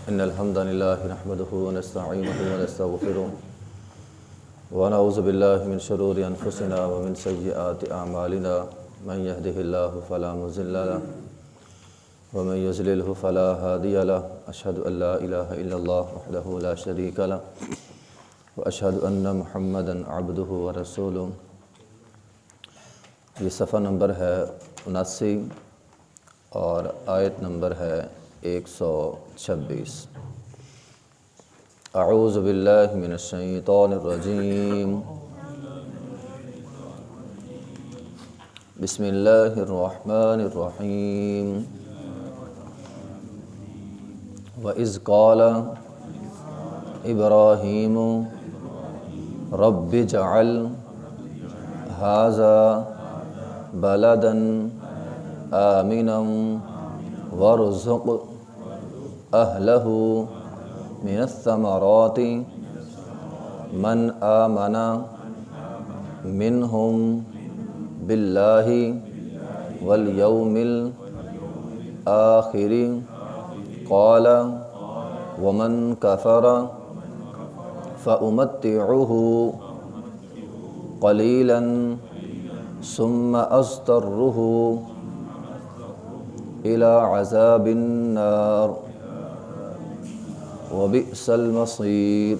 إن الحمد لله نحمده ونستعينه ونستغفره ونعوذ بالله من شرور أنفسنا ومن سيئات أعمالنا من يهده الله فلا مضل له ومن يضلل فلا هادي له أشهد أن لا إله إلا الله وحده لا شريك له وأشهد أن محمدا عبده ورسوله۔ یہ صفحہ نمبر ہے 79 اور آیت نمبر ہے 126۔ اعوذ باللہ من الشیطان الرجیم، بسم اللہ الرحمن الرحیم۔ وَإِذْ قَالَ إِبْرَاهِيمُ رَبِّ اجْعَلْ هَٰذَا بَلَدًا آمِنًا وَارْزُقْ أَهْلَهُ مِنَ الثَّمَرَاتِ مَنْ آمَنَ مِنْهُمْ بِاللَّهِ وَالْيَوْمِ الْآخِرِ قَالَ وَمَنْ كَفَرَ فَأُمَتِّعُهُ قَلِيلًا ثُمَّ أَضْطَرُّهُ إِلَى عَذَابِ النَّارِ وَبِئْسَ الْمَصِيرُ۔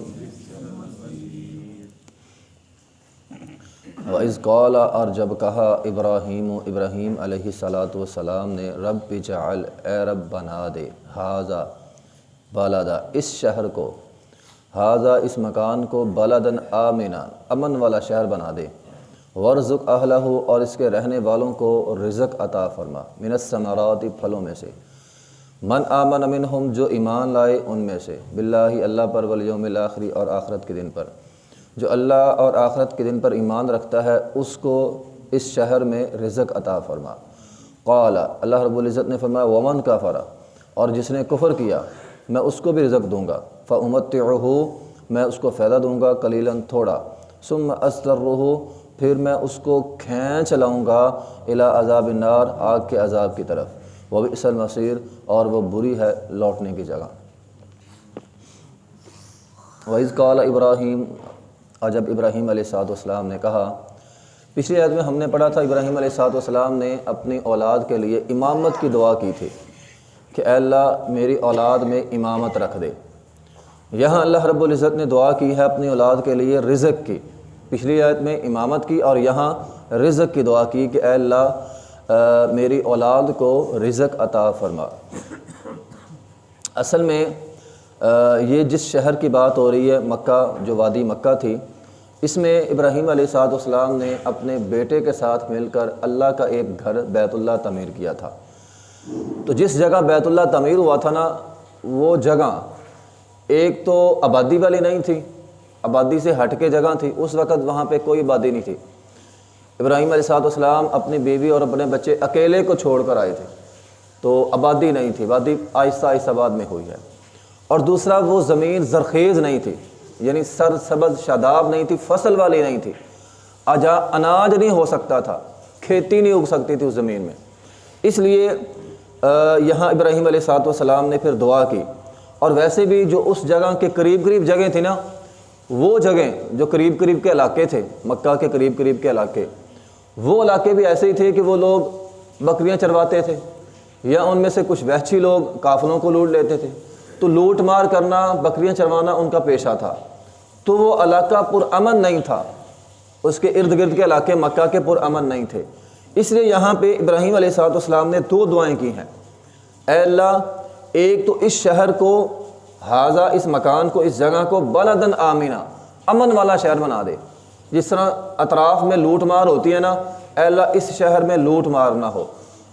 وَإِذْ قَالَ، اور جب کہا ابراہیم علیہ السلام نے، رب اجعل، اے رب بنا دے، ھذا بلدا، اس شہر کو، ھذا اس مکان کو، بلدن آمنا، امن والا شہر بنا دے، وارزق اہلہ، اور اس کے رہنے والوں کو رزق عطا فرما، من الثمرات، پھلوں میں سے، من آمن منہم، جو ایمان لائے ان میں سے، باللہ، اللہ پر، والیوم الآخر، اور آخرت کے دن پر، جو اللہ اور آخرت کے دن پر ایمان رکھتا ہے اس کو اس شہر میں رزق عطا فرما۔ قال، اللہ رب العزت نے فرمایا، ومن کفر، اور جس نے کفر کیا میں اس کو بھی رزق دوں گا، فأمتعہ، میں اس کو فائدہ دوں گا، قلیلاً، تھوڑا، ثم أضطرہ، پھر میں اس کو کھینچ لاؤں گا، الی عذاب النار، آگ کے عذاب کی طرف، وبئس المصیر، اور وہ بری ہے لوٹنے کی جگہ۔ وَإِذْ قَالَ إِبْرَاهِيمُ، اور جب ابراہیم علیہ السلام نے کہا، پچھلی آیت میں ہم نے پڑھا تھا ابراہیم علیہ السلام نے اپنی اولاد کے لیے امامت کی دعا کی تھی کہ اے اللہ میری اولاد میں امامت رکھ دے۔ یہاں اللہ رب العزت نے دعا کی ہے اپنی اولاد کے لیے رزق کی، پچھلی آیت میں امامت کی اور یہاں رزق کی دعا کی کہ اے اللہ میری اولاد کو رزق عطا فرما۔ اصل میں یہ جس شہر کی بات ہو رہی ہے، مکہ، جو وادی مکہ تھی، اس میں ابراہیم علیہ السلام نے اپنے بیٹے کے ساتھ مل کر اللہ کا ایک گھر بیت اللہ تعمیر کیا تھا۔ تو جس جگہ بیت اللہ تعمیر ہوا تھا نا، وہ جگہ ایک تو آبادی والی نہیں تھی، آبادی سے ہٹ کے جگہ تھی، اس وقت وہاں پہ کوئی آبادی نہیں تھی۔ ابراہیم علیہ السلام اپنی بیوی اور اپنے بچے اکیلے کو چھوڑ کر آئے تھے، تو آبادی نہیں تھی، آبادی آہستہ آہستہ بعد میں ہوئی ہے۔ اور دوسرا، وہ زمین زرخیز نہیں تھی، یعنی سر سبز شاداب نہیں تھی، فصل والی نہیں تھی، اناج نہیں ہو سکتا تھا، کھیتی نہیں اگ سکتی تھی اس زمین میں۔ اس لیے یہاں ابراہیم علیہ السلام نے پھر دعا کی، اور ویسے بھی جو اس جگہ کے قریب قریب جگہیں تھیں نا، وہ جگہیں جو قریب قریب کے علاقے تھے، مکہ کے قریب قریب کے علاقے، وہ علاقے بھی ایسے ہی تھے کہ وہ لوگ بکریاں چرواتے تھے، یا ان میں سے کچھ وحشی لوگ قافلوں کو لوٹ لیتے تھے، تو لوٹ مار کرنا، بکریاں چروانا ان کا پیشہ تھا، تو وہ علاقہ پرامن نہیں تھا، اس کے ارد گرد کے علاقے مکہ کے پرامن نہیں تھے۔ اس لیے یہاں پہ ابراہیم علیہ السلام نے دو دعائیں کی ہیں، اے اللہ ایک تو اس شہر کو، ھذا اس مکان کو، اس جگہ کو، بلدن آمنا، امن والا شہر بنا دے، جس طرح اطراف میں لوٹ مار ہوتی ہے نا، اے اللہ اس شہر میں لوٹ مار نہ ہو۔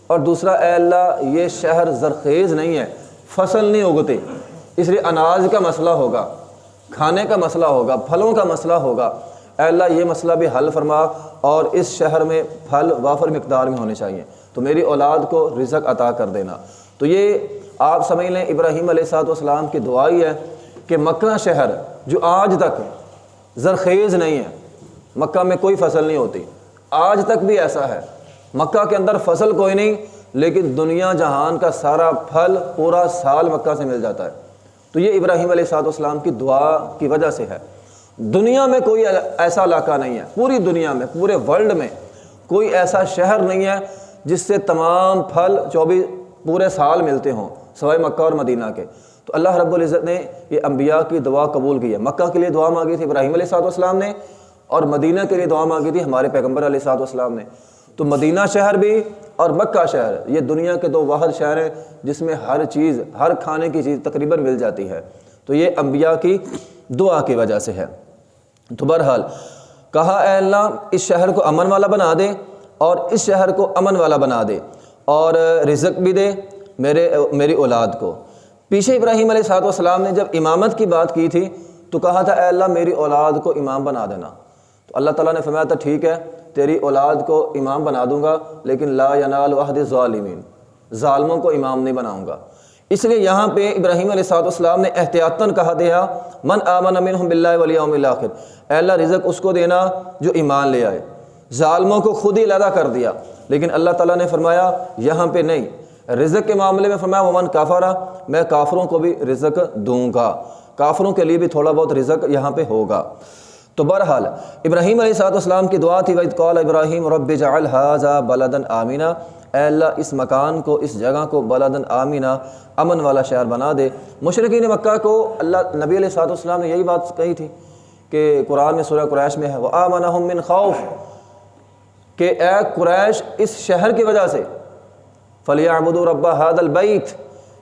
اور دوسرا، اے اللہ یہ شہر زرخیز نہیں ہے، فصل نہیں اگتے، اس لیے اناج کا مسئلہ ہوگا، کھانے کا مسئلہ ہوگا، پھلوں کا مسئلہ ہوگا، اے اللہ یہ مسئلہ بھی حل فرما، اور اس شہر میں پھل وافر مقدار میں ہونے چاہیے، تو میری اولاد کو رزق عطا کر دینا۔ تو یہ آپ سمجھ لیں ابراہیم علیہ السلام کی دعا ہی ہے کہ مکہ شہر جو آج تک زرخیز نہیں ہے، مکہ میں کوئی فصل نہیں ہوتی، آج تک بھی ایسا ہے، مکہ کے اندر فصل کوئی نہیں، لیکن دنیا جہان کا سارا پھل پورا سال مکہ سے مل جاتا ہے۔ تو تو یہ ابراہیم علیہ السلام کی دعا کی وجہ سے ہے۔ دنیا میں کوئی ایسا علاقہ نہیں ہے، پوری دنیا میں، پورے ورلڈ میں کوئی ایسا شہر نہیں ہے جس سے تمام پھل 24 پورے سال ملتے ہوں سوائے مکہ اور مدینہ کے۔ تو اللہ رب العزت نے یہ انبیاء کی دعا قبول کی ہے۔ مکہ کے لیے دعا مانگی تھی ابراہیم علیہ السلام نے، اور مدینہ کے لیے دعا مانگی تھی ہمارے پیغمبر علیہ السلام نے۔ تو مدینہ شہر بھی اور مکہ شہر، یہ دنیا کے 2 واحد شہر ہیں جس میں ہر چیز، ہر کھانے کی چیز تقریباً مل جاتی ہے۔ تو یہ انبیاء کی دعا کی وجہ سے ہے۔ تو بہرحال کہا اے اللہ اس شہر کو امن والا بنا دے، اور اس شہر کو امن والا بنا دے، اور رزق بھی دے میری اولاد کو۔ پیچھے ابراہیم علیہ السلام نے جب امامت کی بات کی تھی تو کہا تھا اے اللہ میری اولاد کو امام بنا دینا، تو اللہ تعالیٰ نے فرمایا تھا ٹھیک ہے تیری اولاد کو امام بنا دوں گا، لیکن لا ینال عہد الظالمین، ظالموں کو امام نہیں بناؤں گا۔ اس لیے یہاں پہ ابراہیم علیہ السلام نے احتیاطاً کہا دیا من آمن منہم باللہ والیوم الآخر، اے اللہ رزق اس کو دینا جو ایمان لے آئے۔ ظالموں کو خود ہی علیحدہ کر دیا، لیکن اللہ تعالیٰ نے فرمایا یہاں پہ نہیں، رزق کے معاملے میں فرمایا ومن کفر، میں کافروں کو بھی رزق دوں گا، کافروں کے لیے بھی تھوڑا بہت رزق یہاں پہ ہوگا۔ تو بہرحال ابراہیم علیہ السلام کی دعا تھی وَإِذْ قَالَ إِبْرَاهِيمُ رَبِّ اجْعَلْ هَٰذَا بَلَدًا آمِنًا، اے اللہ اس مکان کو، اس جگہ کو بلدن آمینہ، امن والا شہر بنا دے۔ مشرکین مکہ کو اللہ نبی علیہ السلام نے یہی بات کہی تھی کہ قرآن میں سورہ قریش میں ہے وَآمَنَهُم مِّن خَوْفٍ، کہ اے قریش اس شہر کی وجہ سے فَلْيَعْبُدُوا رَبَّ هَٰذَا الْبَيْتِ،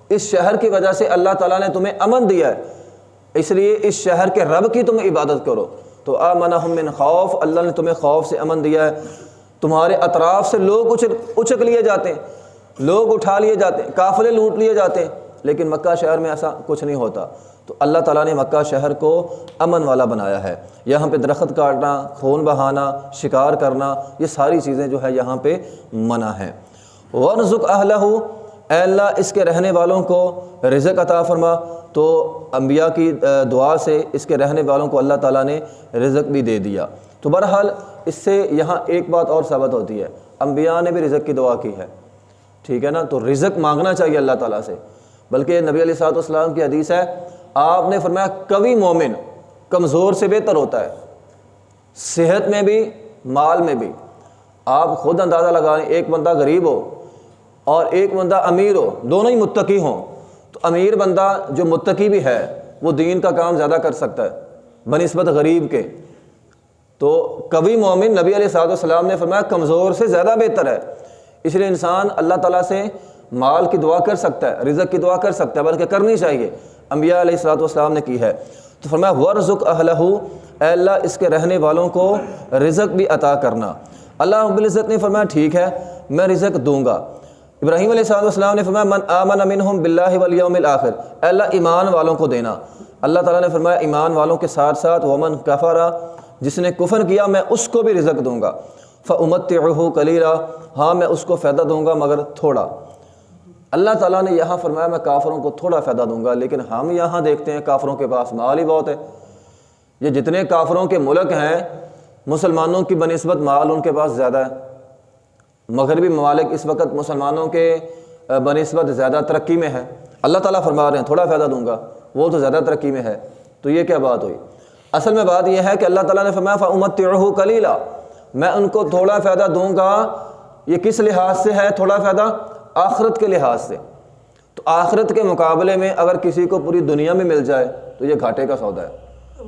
اس شہر کی وجہ سے اللہ تعالیٰ نے تمہیں امن دیا ہے، اس لیے اس شہر کے رب کی تم عبادت کرو۔ تو آمنہم من خوف، اللہ نے تمہیں خوف سے امن دیا ہے۔ تمہارے اطراف سے لوگ اچک لیے جاتے ہیں، لوگ اٹھا لیے جاتے ہیں، قافلے لوٹ لیے جاتے ہیں، لیکن مکہ شہر میں ایسا کچھ نہیں ہوتا۔ تو اللہ تعالیٰ نے مکہ شہر کو امن والا بنایا ہے۔ یہاں پہ درخت کاٹنا، خون بہانا، شکار کرنا، یہ ساری چیزیں جو ہے یہاں پہ منع ہیں۔ وَارْزُقْ أَهْلَهُ، اے اللہ اس کے رہنے والوں کو رزق عطا فرما۔ تو انبیاء کی دعا سے اس کے رہنے والوں کو اللہ تعالیٰ نے رزق بھی دے دیا۔ تو بہرحال اس سے یہاں ایک بات اور ثابت ہوتی ہے، انبیاء نے بھی رزق کی دعا کی ہے، ٹھیک ہے نا، تو رزق مانگنا چاہیے اللہ تعالیٰ سے۔ بلکہ نبی علیہ السلام کی حدیث ہے، آپ نے فرمایا قوی مومن کمزور سے بہتر ہوتا ہے، صحت میں بھی مال میں بھی۔ آپ خود اندازہ لگائیں، ایک بندہ غریب ہو اور ایک بندہ امیر ہو، دونوں ہی متقی ہوں، تو امیر بندہ جو متقی بھی ہے وہ دین کا کام زیادہ کر سکتا ہے بنسبت غریب کے۔ تو قوی مومن نبی علیہ السلام نے فرمایا کمزور سے زیادہ بہتر ہے۔ اس لیے انسان اللہ تعالیٰ سے مال کی دعا کر سکتا ہے، رزق کی دعا کر سکتا ہے، بلکہ کرنی چاہیے، انبیاء علیہ السلام نے کی ہے۔ تو فرمایا وَارْزُقْ أَهْلَهُ، اے اللہ اس کے رہنے والوں کو رزق بھی عطا کرنا۔ اللہ رب العزت نے فرمایا ٹھیک ہے میں رزق دوں گا۔ ابراہیم علیہ السلام نے فرمایا من آمن منہم باللہ والیوم الآخر، اے اللہ ایمان والوں کو دینا۔ اللہ تعالیٰ نے فرمایا ایمان والوں کے ساتھ ساتھ ومن کفر، جس نے کفر کیا میں اس کو بھی رزق دوں گا۔ فأمتعہ قلیلا، ہاں میں اس کو فائدہ دوں گا مگر تھوڑا۔ اللہ تعالیٰ نے یہاں فرمایا میں کافروں کو تھوڑا فائدہ دوں گا، لیکن ہم یہاں دیکھتے ہیں کافروں کے پاس مال ہی بہت ہے۔ یہ جتنے کافروں کے ملک ہیں مسلمانوں کی بنسبت مال ان کے پاس زیادہ ہے۔ مغربی ممالک اس وقت مسلمانوں کے بنسبت زیادہ ترقی میں ہے، اللہ تعالیٰ فرما رہے ہیں تھوڑا فائدہ دوں گا، وہ تو زیادہ ترقی میں ہے۔ تو یہ کیا بات ہوئی؟ اصل میں بات یہ ہے کہ اللہ تعالیٰ نے فرمایا فَأُمَتِّعُهُ قَلِيلًا، میں ان کو تھوڑا فائدہ دوں گا۔ یہ کس لحاظ سے ہے تھوڑا فائدہ؟ آخرت کے لحاظ سے۔ تو آخرت کے مقابلے میں اگر کسی کو پوری دنیا میں مل جائے تو یہ گھاٹے کا سودا ہے۔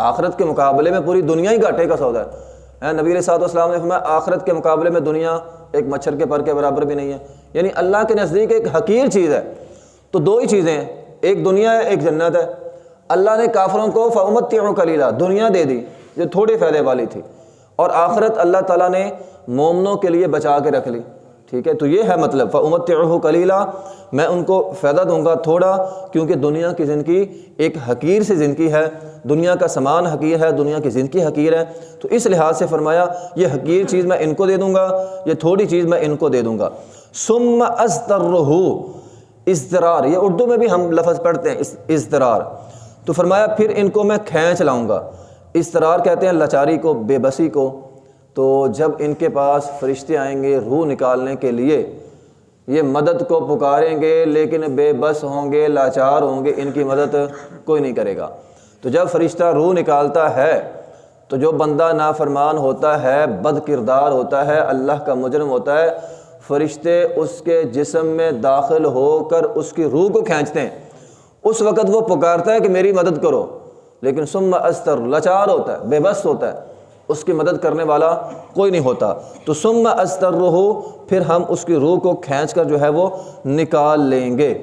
آخرت کے مقابلے میں پوری دنیا ہی گھاٹے کا سودا ہے۔ نبی علیہ السلام نے فرمایا آخرت کے مقابلے میں دنیا ایک مچھر کے پر کے برابر بھی نہیں ہے، یعنی اللہ کے نزدیک ایک حقیر چیز ہے۔ تو دو ہی چیزیں ہیں، ایک دنیا ہے ایک جنت ہے۔ اللہ نے کافروں کو فَأُمَتِّعُهُ قَلِيلًا دنیا دے دی جو تھوڑے فائدے والی تھی، اور آخرت اللہ تعالیٰ نے مومنوں کے لیے بچا کے رکھ لی، ٹھیک ہے۔ تو یہ ہے مطلب فَأُمَتِّعُهُ قَلِيلًا، میں ان کو فائدہ دوں گا تھوڑا، کیونکہ دنیا کی زندگی ایک حقیر سی زندگی ہے، دنیا کا سامان حقیر ہے، دنیا کی زندگی حقیر ہے۔ تو اس لحاظ سے فرمایا یہ حقیر چیز میں ان کو دے دوں گا، یہ تھوڑی چیز میں ان کو دے دوں گا۔ ثُمَّ أَزْدَرُّهُ، اضطرار، یہ اردو میں بھی ہم لفظ پڑھتے ہیں اضطرار۔ تو فرمایا پھر ان کو میں کھینچ لاؤں گا۔ اضطرار کہتے ہیں لاچاری کو، بے بسی کو۔ تو جب ان کے پاس فرشتے آئیں گے روح نکالنے کے لیے یہ مدد کو پکاریں گے لیکن بے بس ہوں گے، لاچار ہوں گے، ان کی مدد کوئی نہیں کرے گا۔ تو جب فرشتہ روح نکالتا ہے تو جو بندہ نافرمان ہوتا ہے، بد کردار ہوتا ہے، اللہ کا مجرم ہوتا ہے، فرشتے اس کے جسم میں داخل ہو کر اس کی روح کو کھینچتے ہیں۔ اس وقت وہ پکارتا ہے کہ میری مدد کرو، لیکن ثم استر، لاچار ہوتا ہے، بے بس ہوتا ہے، اس کی مدد کرنے والا کوئی نہیں ہوتا۔ تو ثم استرہ، پھر ہم اس کی روح کو کھینچ کر جو ہے وہ نکال لیں گے۔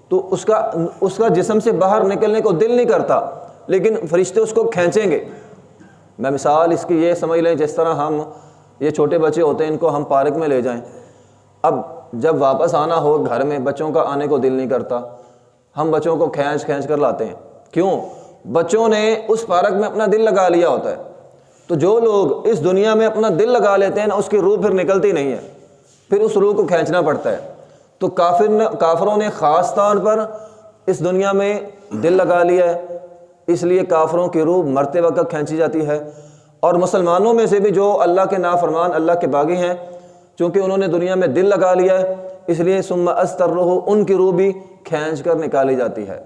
تو اس کا جسم سے باہر نکلنے کو دل نہیں کرتا، لیکن فرشتے اس کو کھینچیں گے۔ میں مثال اس کی یہ سمجھ لیں، جس طرح ہم یہ چھوٹے بچے ہوتے ہیں، ان کو ہم پارک میں لے جائیں، اب جب واپس آنا ہو گھر میں بچوں کا آنے کو دل نہیں کرتا، ہم بچوں کو کھینچ کر لاتے ہیں۔ کیوں؟ بچوں نے اس پارک میں اپنا دل لگا لیا ہوتا ہے۔ تو جو لوگ اس دنیا میں اپنا دل لگا لیتے ہیں نا، اس کی روح پھر نکلتی نہیں ہے، پھر اس روح کو کھینچنا پڑتا ہے۔ تو کافروں نے خاص طور پر اس دنیا میں دل لگا لیا ہے، اس لیے کافروں کی روح مرتے وقت کھینچی جاتی ہے۔ اور مسلمانوں میں سے بھی جو اللہ کے نافرمان، اللہ کے باغی ہیں، چونکہ انہوں نے دنیا میں دل لگا لیا ہے، اس لیے ثم استرہ، ان کی روح بھی کھینچ کر نکالی جاتی ہے۔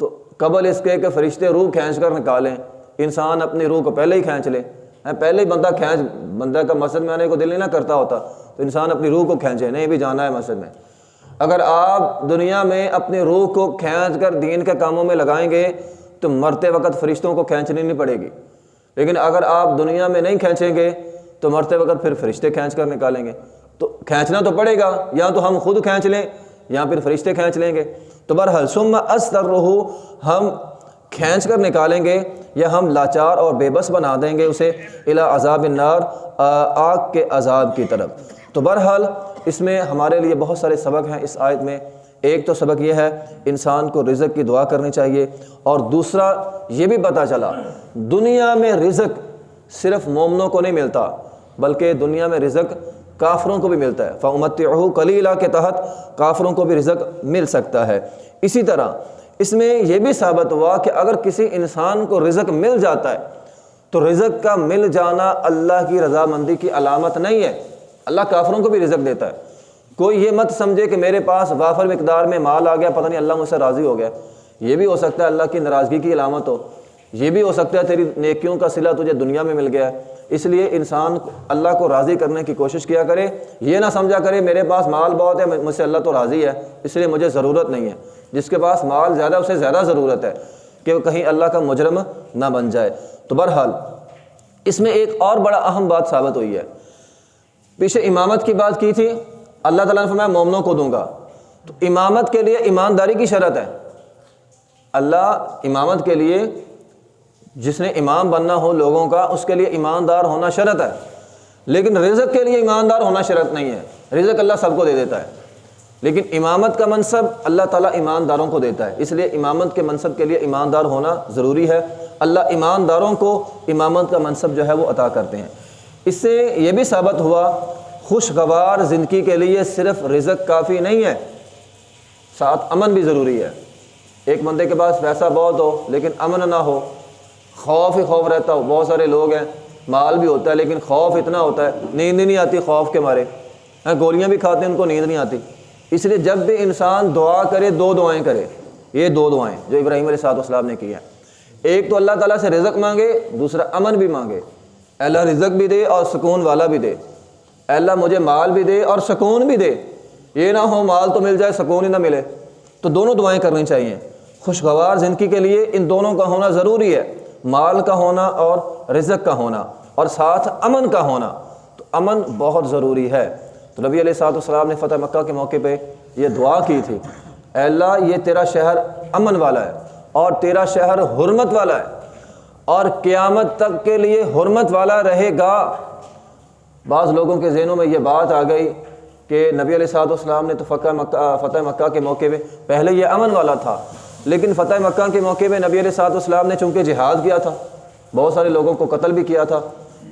تو قبل اس کے کہ فرشتے روح کھینچ کر نکالیں، انسان اپنی روح کو پہلے ہی کھینچ لے۔ پہلے ہی بندہ کا مسجد میں آنے کو دل نہیں نہ کرتا ہوتا، تو انسان اپنی روح کو کھینچے، نہیں بھی جانا ہے مسجد میں۔ اگر آپ دنیا میں اپنی روح کو کھینچ کر دین کے کاموں میں لگائیں گے تو مرتے وقت فرشتوں کو کھینچنی نہیں پڑے گی، لیکن اگر آپ دنیا میں نہیں کھینچیں گے تو مرتے وقت پھر فرشتے کھینچ کر نکالیں گے۔ تو کھینچنا تو پڑے گا، یا تو ہم خود کھینچ لیں یا پھر فرشتے کھینچ لیں گے۔ تو بہرحال ثم استرہ، ہم کھینچ کر نکالیں گے یا ہم لاچار اور بے بس بنا دیں گے اسے، الی عذاب النار، آگ کے عذاب کی طرف۔ تو بہرحال اس میں ہمارے لیے بہت سارے سبق ہیں اس آیت میں۔ ایک تو سبق یہ ہے انسان کو رزق کی دعا کرنی چاہیے، اور دوسرا یہ بھی پتہ چلا دنیا میں رزق صرف مومنوں کو نہیں ملتا، بلکہ دنیا میں رزق کافروں کو بھی ملتا ہے۔ فَأُمَتِّعُهُ قَلِيلًا کے تحت کافروں کو بھی رزق مل سکتا ہے۔ اسی طرح اس میں یہ بھی ثابت ہوا کہ اگر کسی انسان کو رزق مل جاتا ہے تو رزق کا مل جانا اللہ کی رضامندی کی علامت نہیں ہے۔ اللہ کافروں کو بھی رزق دیتا ہے۔ کوئی یہ مت سمجھے کہ میرے پاس وافر مقدار میں مال آ گیا، پتہ نہیں اللہ مجھ سے راضی ہو گیا۔ یہ بھی ہو سکتا ہے اللہ کی ناراضگی کی علامت ہو، یہ بھی ہو سکتا ہے تیری نیکیوں کا صلہ تجھے دنیا میں مل گیا ہے۔ اس لیے انسان اللہ کو راضی کرنے کی کوشش کیا کرے، یہ نہ سمجھا کرے میرے پاس مال بہت ہے، مجھ سے اللہ تو راضی ہے اس لیے مجھے ضرورت نہیں ہے۔ جس کے پاس مال زیادہ اسے زیادہ ضرورت ہے کہ وہ کہیں اللہ کا مجرم نہ بن جائے۔ تو بہرحال اس میں ایک اور بڑا اہم بات ثابت ہوئی ہے۔ پیچھے امامت کی بات کی تھی، اللہ تعالیٰ نے فرمایا مومنوں کو دوں گا، تو امامت کے لیے ایمانداری کی شرط ہے۔ اللہ امامت کے لیے، جس نے امام بننا ہو لوگوں کا، اس کے لیے ایماندار ہونا شرط ہے، لیکن رزق کے لیے ایماندار ہونا شرط نہیں ہے۔ رزق اللہ سب کو دے دیتا ہے، لیکن امامت کا منصب اللہ تعالیٰ ایمانداروں کو دیتا ہے، اس لیے امامت کے منصب کے لیے ایماندار ہونا ضروری ہے۔ اللہ ایمانداروں کو امامت کا منصب جو ہے وہ عطا کرتے ہیں۔ اس سے یہ بھی ثابت ہوا خوشگوار زندگی کے لیے صرف رزق کافی نہیں ہے، ساتھ امن بھی ضروری ہے۔ ایک بندے کے پاس پیسہ بہت ہو لیکن امن نہ ہو، خوف ہی خوف رہتا ہو، بہت سارے لوگ ہیں مال بھی ہوتا ہے لیکن خوف اتنا ہوتا ہے نیند ہی نہیں آتی خوف کے مارے، گولیاں بھی کھاتے ہیں ان کو نیند نہیں آتی۔ اس لیے جب بھی انسان دعا کرے دو دعائیں کرے، یہ دو دعائیں جو ابراہیم علیہ السلام نے کی ہیں۔ ایک تو اللہ تعالیٰ سے رزق مانگے، دوسرا امن بھی مانگے، اے اللہ رزق بھی دے اور سکون والا بھی دے، اے اللہ مجھے مال بھی دے اور سکون بھی دے، یہ نہ ہو مال تو مل جائے سکون ہی نہ ملے۔ تو دونوں دعائیں کرنی چاہیے۔ خوشگوار زندگی کے لیے ان دونوں کا ہونا ضروری ہے، مال کا ہونا اور رزق کا ہونا، اور ساتھ امن کا ہونا۔ تو امن بہت ضروری ہے۔ تو نبی علیہ السلام نے فتح مکہ کے موقع پہ یہ دعا کی تھی، اے اللہ یہ تیرا شہر امن والا ہے اور تیرا شہر حرمت والا ہے اور قیامت تک کے لیے حرمت والا رہے گا۔ بعض لوگوں کے ذہنوں میں یہ بات آ گئی کہ نبی علیہ السلام نے تو فتح مکہ کے موقع پہ پہلے یہ امن والا تھا، لیکن فتح مکہ کے موقع پہ نبی علیہ السلام نے چونکہ جہاد کیا تھا، بہت سارے لوگوں کو قتل بھی کیا تھا،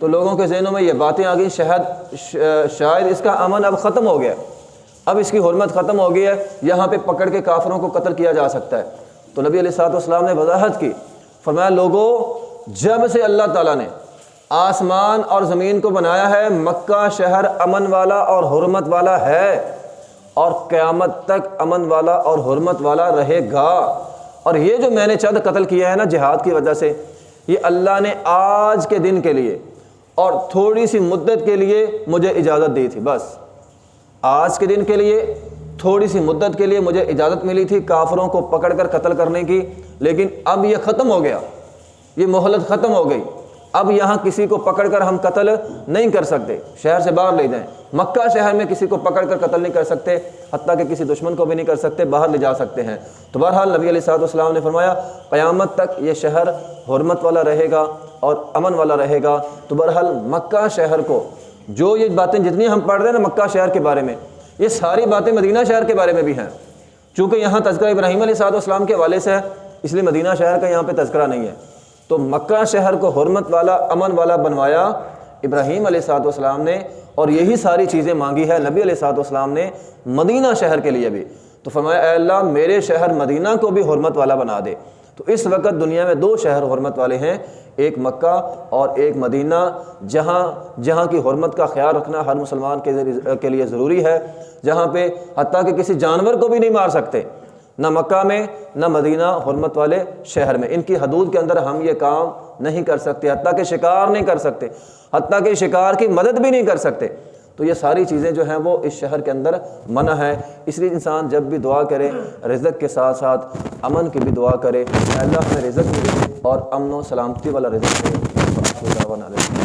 تو لوگوں کے ذہنوں میں یہ باتیں آ گئیں شاید اس کا امن اب ختم ہو گیا، اب اس کی حرمت ختم ہو گئی ہے، یہاں پہ پکڑ کے کافروں کو قتل کیا جا سکتا ہے۔ تو نبی علیہ السلام نے وضاحت کی، فرمایا لوگوں جب سے اللہ تعالیٰ نے آسمان اور زمین کو بنایا ہے مکہ شہر امن والا اور حرمت والا ہے، اور قیامت تک امن والا اور حرمت والا رہے گا۔ اور یہ جو میں نے چند قتل کیا ہے نا جہاد کی وجہ سے، یہ اللہ نے آج کے دن کے لیے اور تھوڑی سی مدت کے لیے مجھے اجازت دی تھی، بس آج کے دن کے لیے تھوڑی سی مدت کے لیے مجھے اجازت ملی تھی کافروں کو پکڑ کر قتل کرنے کی، لیکن اب یہ ختم ہو گیا، یہ مہلت ختم ہو گئی۔ اب یہاں کسی کو پکڑ کر ہم قتل نہیں کر سکتے، شہر سے باہر لے جائیں، مکہ شہر میں کسی کو پکڑ کر قتل نہیں کر سکتے، حتیٰ کہ کسی دشمن کو بھی نہیں کر سکتے، باہر لے جا سکتے ہیں۔ تو بہرحال نبی علیہ الصلوۃ والسلام نے فرمایا قیامت تک یہ شہر حرمت والا رہے گا اور امن والا رہے گا۔ تو بہرحال مکہ شہر کو جو یہ باتیں جتنی ہم پڑھ رہے ہیں نا مکہ شہر کے بارے میں، یہ ساری باتیں مدینہ شہر کے بارے میں بھی ہیں۔ چونکہ یہاں تذکرہ ابراہیم علیہ الصلوۃ والسلام کے حوالے سے ہے، اس لیے مدینہ شہر کا یہاں پہ تذکرہ نہیں ہے۔ تو مکہ شہر کو حرمت والا امن والا بنوایا ابراہیم علیہ الصلوۃ والسلام نے، اور یہی ساری چیزیں مانگی ہے نبی علیہ الصلوۃ والسلام نے مدینہ شہر کے لیے بھی۔ تو فرمایا اے اللہ میرے شہر مدینہ کو بھی حرمت والا بنا دے۔ تو اس وقت دنیا میں دو شہر حرمت والے ہیں، ایک مکہ اور ایک مدینہ، جہاں کی حرمت کا خیال رکھنا ہر مسلمان کے لیے ضروری ہے، جہاں پہ حتیٰ کہ کسی جانور کو بھی نہیں مار سکتے، نہ مکہ میں نہ مدینہ حرمت والے شہر میں، ان کی حدود کے اندر ہم یہ کام نہیں کر سکتے، حتیٰ کہ شکار نہیں کر سکتے، حتیٰ کہ شکار کی مدد بھی نہیں کر سکتے۔ تو یہ ساری چیزیں جو ہیں وہ اس شہر کے اندر منع ہے۔ اس لیے انسان جب بھی دعا کرے رزق کے ساتھ ساتھ امن کی بھی دعا کرے، اللہ ہمیں رزق بھی دے اور امن و سلامتی والا رزق دے۔